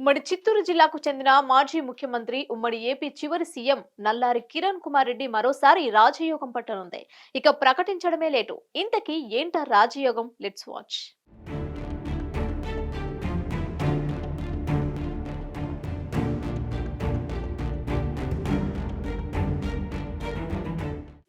ఉమ్మడి చిత్తూరు జిల్లాకు చెందిన మాజీ ముఖ్యమంత్రి ఉమ్మడి ఏపీ చివరి సీఎం నల్లారి కిరణ్ కుమార్ రెడ్డి మరోసారి రాజయోగం పట్టనుంది. ఇక ప్రకటించడమే లేటు. ఇంతకీ ఏంటా రాజయోగం? Let's watch.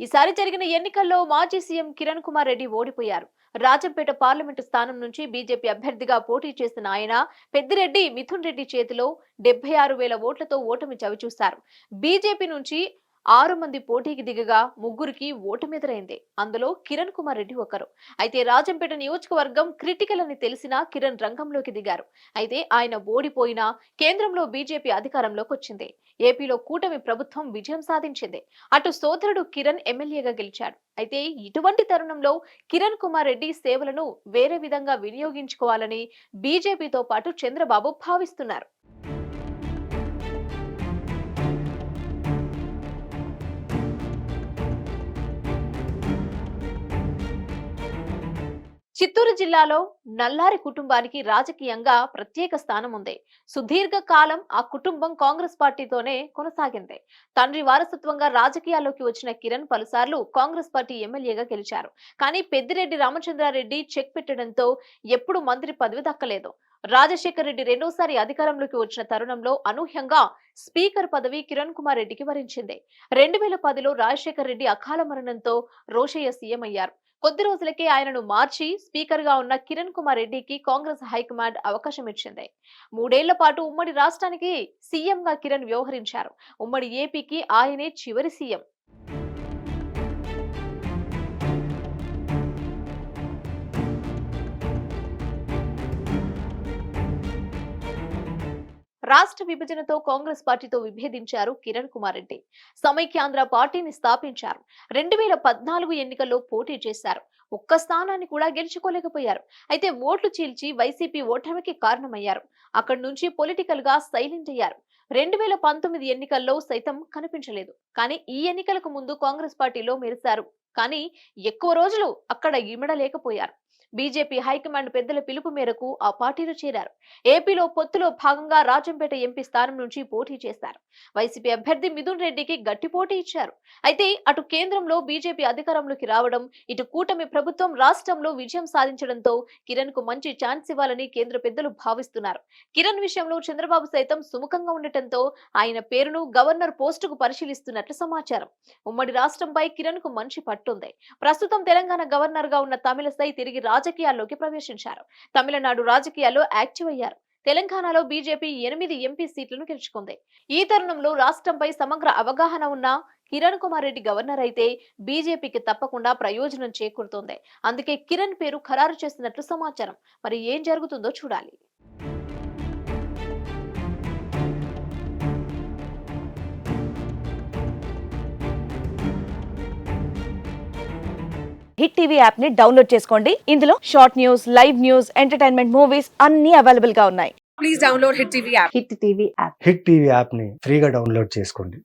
ఈసారి జరిగిన ఎన్నికల్లో మాజీ సీఎం కిరణ్ కుమార్ రెడ్డి ఓడిపోయారు. రాజంపేట పార్లమెంటు స్థానం నుంచి బీజేపీ అభ్యర్థిగా పోటీ చేసిన ఆయన పెద్దిరెడ్డి మిథున్ రెడ్డి చేతిలో 76,000 ఓట్లతో ఓటమి చవిచూశారు. బీజేపీ నుంచి 6 మంది పోటీకి దిగగా ముగ్గురికి ఓటమిదరైంది. అందులో కిరణ్ కుమార్ రెడ్డి ఒకరు. అయితే రాజంపేట నియోజకవర్గం క్రిటికల్ అని తెలిసినా కిరణ్ రంగంలోకి దిగారు. అయితే ఆయన ఓడిపోయినా కేంద్రంలో బీజేపీ అధికారంలోకి వచ్చింది. ఏపీలో కూటమి ప్రభుత్వం విజయం సాధించింది. అటు సోదరుడు కిరణ్ ఎమ్మెల్యేగా గెలిచాడు. అయితే ఇటువంటి తరుణంలో కిరణ్ కుమార్ రెడ్డి సేవలను వేరే విధంగా వినియోగించుకోవాలని బీజేపీతో పాటు చంద్రబాబు భావిస్తున్నారు. చిత్తూరు జిల్లాలో నల్లారి కుటుంబానికి రాజకీయంగా ప్రత్యేక స్థానం ఉంది. సుదీర్ఘ కాలం ఆ కుటుంబం కాంగ్రెస్ పార్టీతోనే కొనసాగింది. తండ్రి వారసత్వంగా రాజకీయాల్లోకి వచ్చిన కిరణ్ పలుసార్లు కాంగ్రెస్ పార్టీ ఎమ్మెల్యేగా గెలిచారు. కానీ పెద్దిరెడ్డి రామచంద్రారెడ్డి చెక్ పెట్టడంతో ఎప్పుడు మంత్రి పదవి దక్కలేదు. రాజశేఖర్ రెడ్డి రెండోసారి అధికారంలోకి వచ్చిన తరుణంలో అనూహ్యంగా స్పీకర్ పదవి కిరణ్ కుమార్ రెడ్డికి వరించింది. 2010లో రాజశేఖర్ రెడ్డి అకాల మరణంతో రోషయ్య సీఎం అయ్యారు. కొద్ది రోజులకే ఆయనను మార్చి స్పీకర్ గా ఉన్న కిరణ్ కుమార్ రెడ్డికి కాంగ్రెస్ హైకమాండ్ అవకాశం ఇచ్చింది. 3 ఏళ్ల పాటు ఉమ్మడి రాష్ట్రానికి సీఎం గా కిరణ్ వ్యవహరించారు. ఉమ్మడి ఏపీకి ఆయనే చివరి సీఎం. రాష్ట్ర విభజనతో కాంగ్రెస్ పార్టీతో విభేదించారు కిరణ్ కుమార్ రెడ్డి. సమైక్యాంధ్ర పార్టీని స్థాపించారు. 2014 ఎన్నికల్లో పోటీ చేశారు. ఒక్క స్థానాన్ని కూడా గెలుచుకోలేకపోయారు. అయితే ఓట్లు చీల్చి వైసీపీ ఓటమికి కారణమయ్యారు. అక్కడి నుంచి పొలిటికల్ గా సైలెంట్ అయ్యారు. 2019 ఎన్నికల్లో సైతం కనిపించలేదు. కానీ ఈ ఎన్నికలకు ముందు కాంగ్రెస్ పార్టీలో మెరిశారు. కానీ ఎక్కువ రోజులు అక్కడ ఇమడలేకపోయారు. బీజేపీ హైకమాండ్ పెద్దల పిలుపు మేరకు ఆ పార్టీలో చేరారు. ఏపీలో పొత్తులో భాగంగా రాజంపేట ఎంపీ స్థానం నుంచి పోటీ చేశారు. వైసీపీ అభ్యర్థి మిథున్ రెడ్డికి గట్టి పోటీ ఇచ్చారు. అయితే అటు కేంద్రంలో బీజేపీ అధికారంలోకి రావడం, ఇటు కూటమి ప్రభుత్వం రాష్ట్రంలో విజయం సాధించడంతో కిరణ్ కు మంచి ఛాన్స్ ఇవ్వాలని కేంద్ర పెద్దలు భావిస్తున్నారు. కిరణ్ విషయంలో చంద్రబాబు సైతం సుముఖంగా ఉండటంతో ఆయన పేరును గవర్నర్ పోస్టుకు పరిశీలిస్తున్నట్లు సమాచారం. ఉమ్మడి రాష్ట్రంపై కిరణ్ కు మంచి పట్టుంది. ప్రస్తుతం తెలంగాణ గవర్నర్ గా ఉన్న తమిళసై తిరిగి రాజకీయాల్లోకి ప్రవేశించారు. తమిళనాడు రాజకీయాల్లో యాక్టివ్ అయ్యారు. తెలంగాణలో బీజేపీ 8 ఎంపీ సీట్లను గెలుచుకుంది. ఈ తరుణంలో రాష్ట్రంపై సమగ్ర అవగాహన ఉన్న కిరణ్ కుమార్ రెడ్డి గవర్నర్ అయితే బీజేపీకి తప్పకుండా ప్రయోజనం చేకూరుతోంది. అందుకే కిరణ్ పేరు ఖరారు చేస్తున్నట్లు సమాచారం. మరి ఏం జరుగుతుందో చూడాలి. హిట్ టీవీ యాప్ ని డౌన్లోడ్ చేసుకోండి. ఇందులో short news, live news, entertainment movies అన్ని అవైలబుల్ గా ఉన్నాయి. Please download Hit TV app. Hit TV app. Hit TV యాప్ని ఫ్రీగా డౌన్లోడ్ చేసుకోండి.